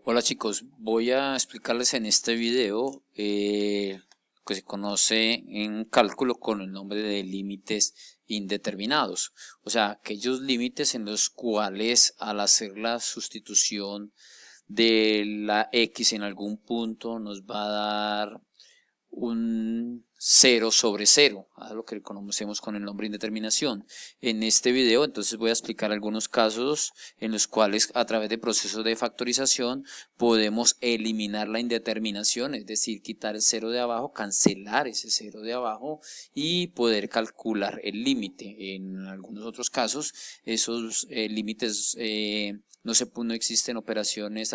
Hola chicos, voy a explicarles en este video que se conoce en cálculo con el nombre de límites indeterminados. O sea, aquellos límites en los cuales al hacer la sustitución de la x en algún punto nos va a dar un 0 sobre 0, a lo que conocemos con el nombre indeterminación. En este video entonces voy a explicar algunos casos en los cuales a través de procesos de factorización podemos eliminar la indeterminación, es decir, quitar el 0 de abajo, cancelar ese 0 de abajo y poder calcular el límite. En algunos otros casos esos límites no existen operaciones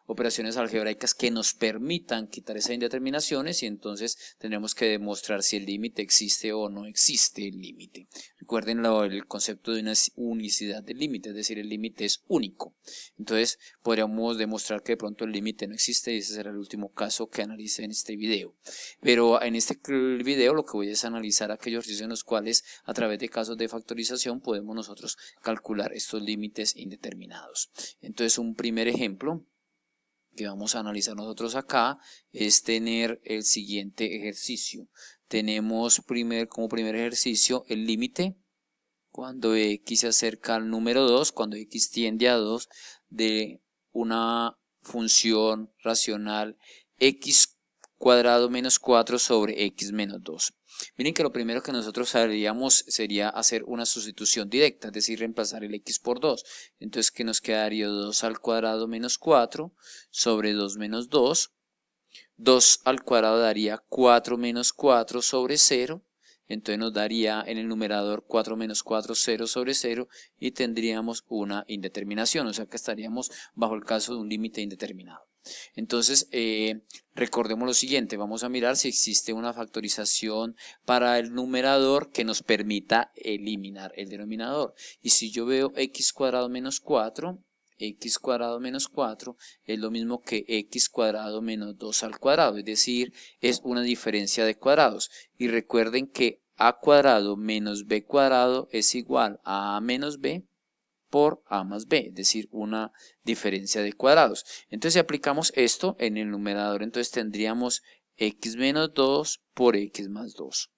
operaciones algebraicas que nos permitan quitar esas indeterminaciones y entonces tendremos que demostrar si el límite existe o no existe el límite. Recuerden el concepto de una unicidad del límite, es decir, el límite es único. Entonces podríamos demostrar que de pronto el límite no existe y ese será el último caso que analice en este video. Pero en este video lo que voy es analizar aquellos ejercicios en los cuales a través de casos de factorización podemos nosotros calcular estos límites indeterminados. Entonces un primer ejemplo que vamos a analizar nosotros acá es tener el siguiente ejercicio. Tenemos como primer ejercicio el límite cuando x se acerca al número 2, cuando x tiende a 2, de una función racional x cuadrado menos 4 sobre x menos 2. Miren que lo primero que nosotros haríamos sería hacer una sustitución directa, es decir, reemplazar el x por 2. Entonces, ¿qué nos quedaría? 2 al cuadrado menos 4 sobre 2 menos 2. 2 al cuadrado daría 4 menos 4 sobre 0. Entonces nos daría en el numerador 4 menos 4, 0 sobre 0 y tendríamos una indeterminación, o sea que estaríamos bajo el caso de un límite indeterminado. Entonces recordemos lo siguiente, vamos a mirar si existe una factorización para el numerador que nos permita eliminar el denominador. Y si yo veo x cuadrado menos 4, x cuadrado menos 4 es lo mismo que x cuadrado menos 2 al cuadrado, es decir, es una diferencia de cuadrados. Y recuerden que a cuadrado menos b cuadrado es igual a menos b por a más b, es decir, una diferencia de cuadrados. Entonces si aplicamos esto en el numerador, entonces tendríamos x menos 2 por x más 2.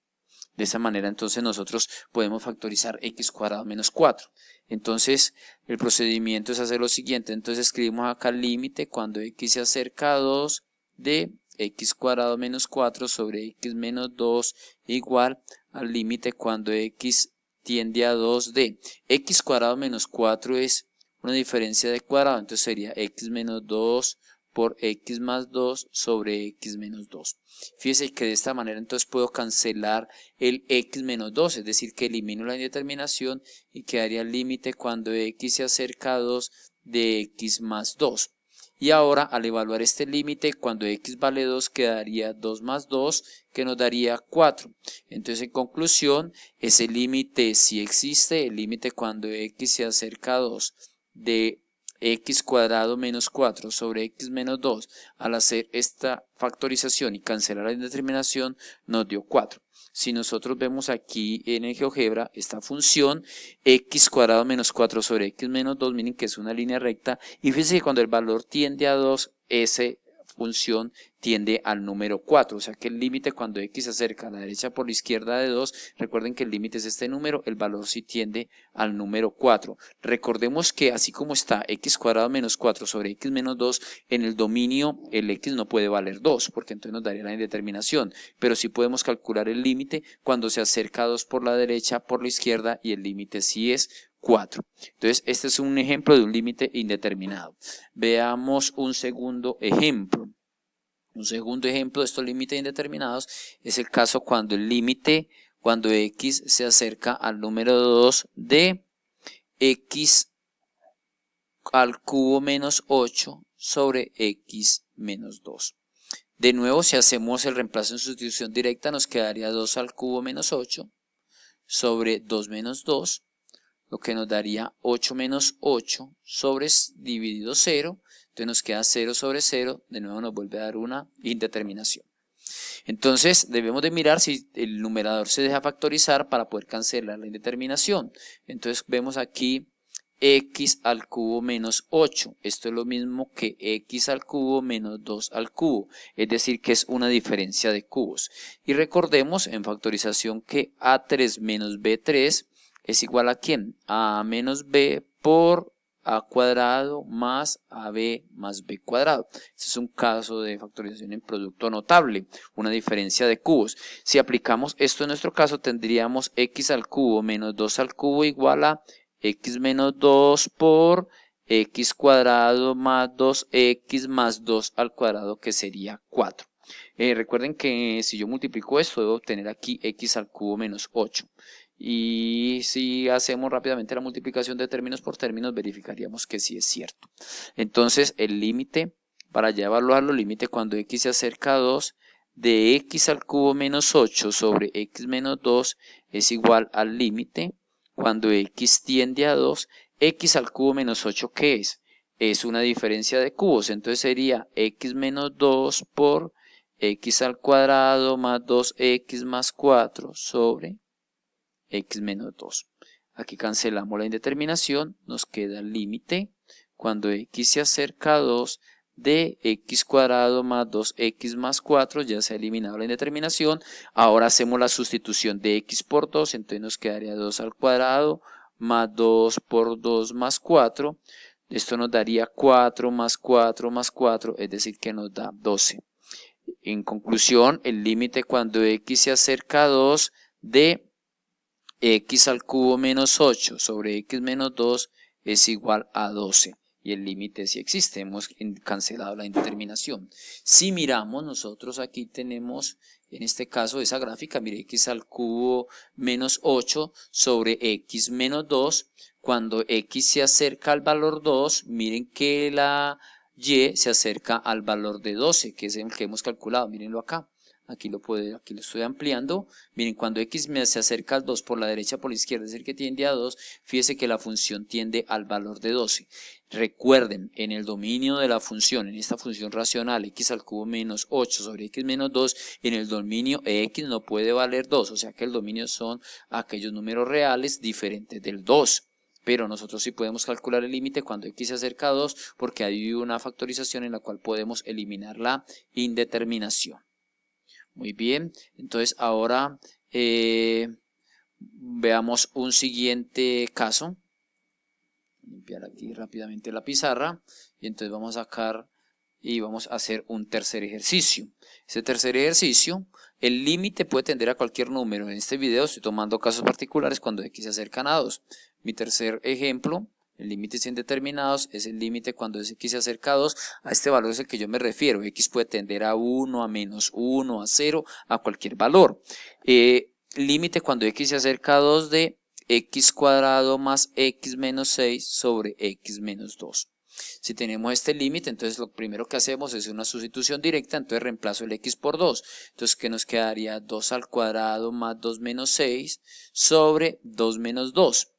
De esa manera entonces nosotros podemos factorizar x cuadrado menos 4. Entonces el procedimiento es hacer lo siguiente, entonces escribimos acá el límite cuando x se acerca a 2 de x cuadrado menos 4 sobre x menos 2 igual al límite cuando x tiende a 2 de x cuadrado menos 4 es una diferencia de cuadrado, entonces sería x menos 2 por x más 2 sobre x menos 2. Fíjense que de esta manera entonces puedo cancelar el x menos 2, es decir, que elimino la indeterminación y quedaría el límite cuando x se acerca a 2 de x más 2. Y ahora al evaluar este límite, cuando x vale 2 quedaría 2 más 2 que nos daría 4. Entonces en conclusión, ese límite sí existe, el límite cuando x se acerca a 2 de x cuadrado menos 4 sobre x menos 2, al hacer esta factorización y cancelar la indeterminación nos dio 4. Si nosotros vemos aquí en el GeoGebra esta función x cuadrado menos 4 sobre x menos 2, miren que es una línea recta y fíjense que cuando el valor tiende a 2, esa función tiende al número 4, o sea que el límite cuando x se acerca a la derecha por la izquierda de 2, recuerden que el límite es este número, el valor sí tiende al número 4. Recordemos que así como está x cuadrado menos 4 sobre x menos 2, en el dominio el x no puede valer 2, porque entonces nos daría la indeterminación, pero sí podemos calcular el límite cuando se acerca a 2 por la derecha, por la izquierda y el límite sí es 4. Entonces este es un ejemplo de un límite indeterminado. Veamos un segundo ejemplo. Un segundo ejemplo de estos límites indeterminados es el caso cuando el límite, cuando x se acerca al número 2 de x al cubo menos 8 sobre x menos 2. De nuevo, si hacemos el reemplazo en sustitución directa, nos quedaría 2 al cubo menos 8 sobre 2 menos 2, lo que nos daría 8 menos 8 sobre dividido 0, entonces nos queda 0 sobre 0, de nuevo nos vuelve a dar una indeterminación. Entonces debemos de mirar si el numerador se deja factorizar para poder cancelar la indeterminación. Entonces vemos aquí x al cubo menos 8. Esto es lo mismo que x al cubo menos 2 al cubo, es decir que es una diferencia de cubos. Y recordemos en factorización que a3 menos b3 es igual a ¿quién? A menos b por a cuadrado más ab más b cuadrado. Este es un caso de factorización en producto notable, una diferencia de cubos. Si aplicamos esto en nuestro caso, tendríamos x al cubo menos 2 al cubo igual a x menos 2 por x cuadrado más 2x más 2 al cuadrado, que sería 4. Recuerden que si yo multiplico esto, debo obtener aquí x al cubo menos 8. Y si hacemos rápidamente la multiplicación de términos por términos, verificaríamos que sí es cierto. Entonces, el límite, para ya evaluarlo, límite cuando x se acerca a 2 de x al cubo menos 8 sobre x menos 2 es igual al límite cuando x tiende a 2, x al cubo menos 8, ¿qué es? Es una diferencia de cubos, entonces sería x menos 2 por x al cuadrado más 2x más 4 sobre x menos 2. Aquí cancelamos la indeterminación, nos queda el límite cuando x se acerca a 2 de x cuadrado más 2x más 4, ya se ha eliminado la indeterminación. Ahora hacemos la sustitución de x por 2, entonces nos quedaría 2 al cuadrado más 2 por 2 más 4. Esto nos daría 4 más 4 más 4, es decir que nos da 12. En conclusión, el límite cuando x se acerca a 2 de x al cubo menos 8 sobre x menos 2 es igual a 12. Y el límite sí existe, hemos cancelado la indeterminación. Si miramos, nosotros aquí tenemos, en este caso, esa gráfica, mire, x al cubo menos 8 sobre x menos 2. Cuando x se acerca al valor 2, miren que la y se acerca al valor de 12, que es el que hemos calculado, mírenlo acá. Aquí lo estoy ampliando. Miren, cuando x se acerca al 2 por la derecha por la izquierda, es decir que tiende a 2, fíjese que la función tiende al valor de 12. Recuerden, en el dominio de la función, en esta función racional, x al cubo menos 8 sobre x menos 2, en el dominio x no puede valer 2, o sea que el dominio son aquellos números reales diferentes del 2. Pero nosotros sí podemos calcular el límite cuando x se acerca a 2 porque hay una factorización en la cual podemos eliminar la indeterminación. Muy bien, entonces ahora veamos un siguiente caso. Limpiar aquí rápidamente la pizarra y entonces vamos a sacar y vamos a hacer un tercer ejercicio. Ese tercer ejercicio, el límite puede tender a cualquier número. En este video estoy tomando casos particulares cuando x se acercan a 2. Mi tercer ejemplo, el límite sin determinados, es el límite cuando x se acerca a 2. A este valor es el que yo me refiero. X puede tender a 1, a menos 1, a 0, a cualquier valor. Límite cuando x se acerca a 2 de x cuadrado más x menos 6 sobre x menos 2. Si tenemos este límite, entonces lo primero que hacemos es una sustitución directa, entonces reemplazo el x por 2. Entonces, ¿qué nos quedaría? 2 al cuadrado más 2 menos 6 sobre 2 menos 2.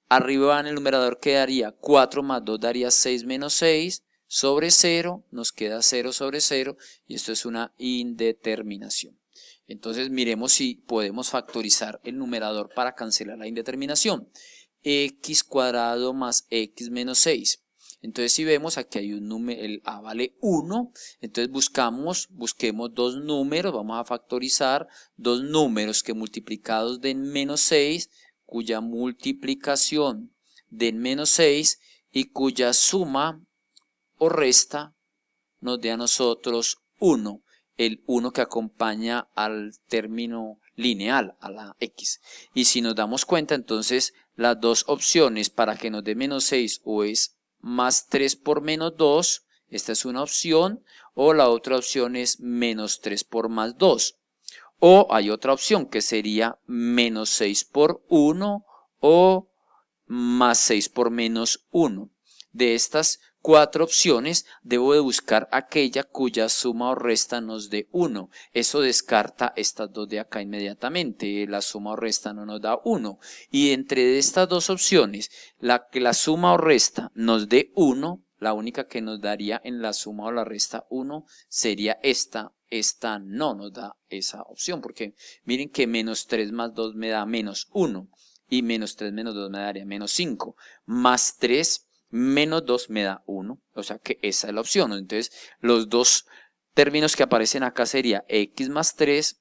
Arriba en el numerador quedaría 4 más 2 daría 6 menos 6 sobre 0, nos queda 0 sobre 0 y esto es una indeterminación. Entonces miremos si podemos factorizar el numerador para cancelar la indeterminación. X cuadrado más x menos 6. Entonces si vemos aquí hay un número, el a vale 1, entonces busquemos dos números, vamos a factorizar dos números que multiplicados den menos 6, cuya multiplicación den menos 6 y cuya suma o resta nos dé a nosotros 1. El 1 que acompaña al término lineal, a la x. Y si nos damos cuenta, entonces las dos opciones para que nos dé menos 6 o es más 3 por menos 2, esta es una opción, o la otra opción es menos 3 por más 2. O hay otra opción que sería menos 6 por 1 o más 6 por menos 1. De estas cuatro opciones debo de buscar aquella cuya suma o resta nos dé 1. Eso descarta estas dos de acá inmediatamente. La suma o resta no nos da 1. Y entre estas dos opciones, la que la suma o resta nos dé 1, la única que nos daría en la suma o la resta 1 sería esta. Esta no nos da esa opción porque miren que menos 3 más 2 me da menos 1. y menos 3 menos 2 me daría menos 5, más 3 menos 2 me da 1, o sea que esa es la opción. Entonces los dos términos que aparecen acá sería x más 3,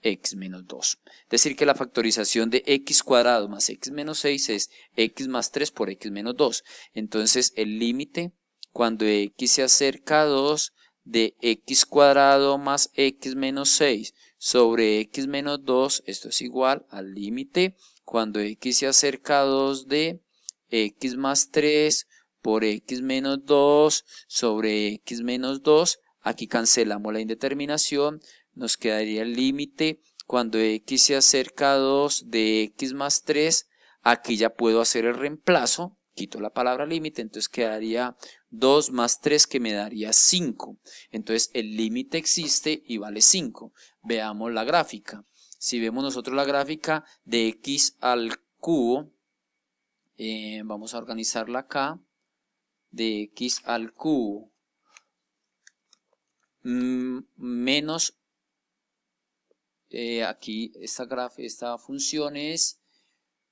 x menos 2. Es decir que la factorización de x cuadrado más x menos 6 es x más 3 por x menos 2. Entonces el límite cuando x se acerca a 2 de x cuadrado más x menos 6 sobre x menos 2, esto es igual al límite cuando x se acerca a 2 de x más 3 por x menos 2 sobre x menos 2. Aquí cancelamos la indeterminación, nos quedaría el límite cuando x se acerca a 2 de x más 3. Aquí ya puedo hacer el reemplazo, quito la palabra límite, entonces quedaría 2 más 3 que me daría 5. Entonces el límite existe y vale 5. Veamos la gráfica. Si vemos nosotros la gráfica de x al cubo, vamos a organizarla acá, de x al cubo menos, aquí esta función es,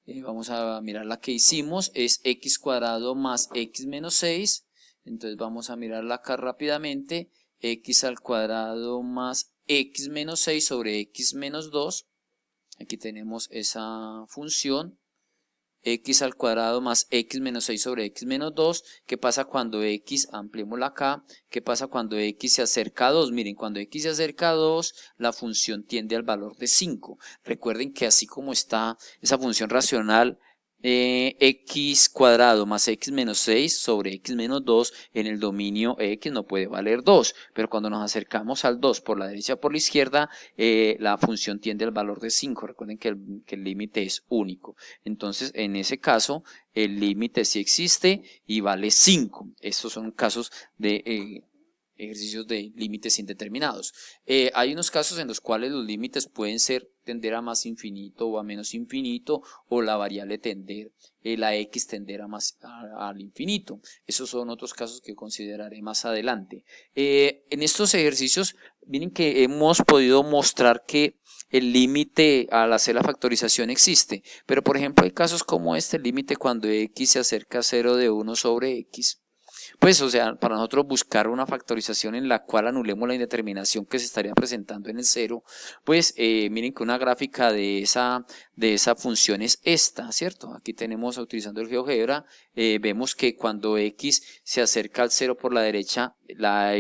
vamos a mirar la que hicimos, es x cuadrado más x menos 6, entonces vamos a mirarla acá rápidamente, x al cuadrado más x menos 6 sobre x menos 2, aquí tenemos esa función, x al cuadrado más x menos 6 sobre x menos 2, ¿qué pasa cuando x, ampliémosla acá, qué pasa cuando x se acerca a 2? Miren, cuando x se acerca a 2, la función tiende al valor de 5. Recuerden que así como está esa función racional, x cuadrado más x menos 6 sobre x menos 2 en el dominio x no puede valer 2, pero cuando nos acercamos al 2 por la derecha o por la izquierda, la función tiende al valor de 5. Recuerden que el límite es único. Entonces, en ese caso, el límite sí existe y vale 5. Estos son casos de ejercicios de límites indeterminados. Hay unos casos en los cuales los límites pueden tender a más infinito o a menos infinito, o la variable tender, la x tender a más al infinito. Esos son otros casos que consideraré más adelante. En estos ejercicios, miren que hemos podido mostrar que el límite al hacer la factorización existe, pero por ejemplo hay casos como este, el límite cuando x se acerca a 0 de 1 sobre x. Pues, o sea, para nosotros buscar una factorización en la cual anulemos la indeterminación que se estaría presentando en el 0, pues miren que una gráfica de esa función es esta, ¿cierto? Aquí tenemos, utilizando el GeoGebra, vemos que cuando x se acerca al 0 por la derecha, la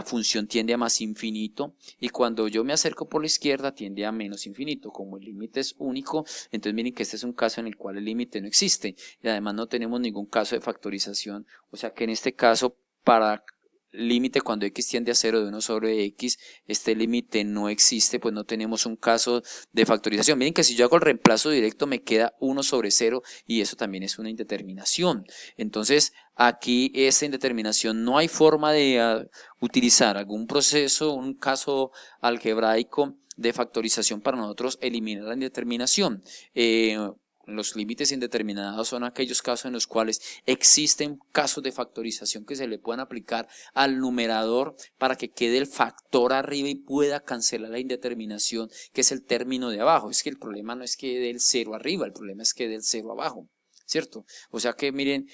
función tiende a más infinito, y cuando yo me acerco por la izquierda tiende a menos infinito. Como el límite es único, entonces miren que este es un caso en el cual el límite no existe, y además no tenemos ningún caso de factorización, o sea que en este caso, para límite cuando x tiende a 0 de 1 sobre x, este límite no existe, pues no tenemos un caso de factorización. Miren que si yo hago el reemplazo directo me queda 1 sobre 0, y eso también es una indeterminación. Entonces aquí esta indeterminación no hay forma de utilizar algún proceso, un caso algebraico de factorización para nosotros eliminar la indeterminación. Los límites indeterminados son aquellos casos en los cuales existen casos de factorización que se le puedan aplicar al numerador para que quede el factor arriba y pueda cancelar la indeterminación, que es el término de abajo. Es que el problema no es que dé el 0 arriba, el problema es que dé el 0 abajo, ¿cierto? O sea que miren,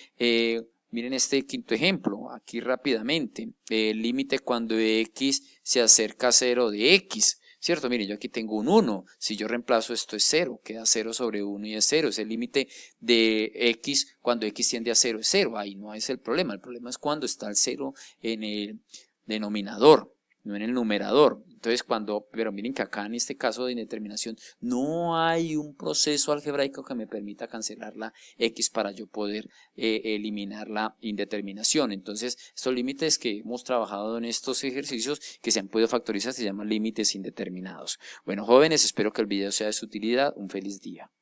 miren este quinto ejemplo, aquí rápidamente, el límite cuando x se acerca a 0 de x. ¿Cierto? Miren, yo aquí tengo un 1, si yo reemplazo esto es 0, queda 0 sobre 1 y es 0, es el límite de x cuando x tiende a 0 es 0, ahí no es el problema es cuando está el 0 en el denominador, no en el numerador. Entonces pero miren que acá en este caso de indeterminación no hay un proceso algebraico que me permita cancelar la x para yo poder eliminar la indeterminación. Entonces estos límites que hemos trabajado en estos ejercicios que se han podido factorizar se llaman límites indeterminados. Bueno, jóvenes, espero que el video sea de su utilidad. Un feliz día.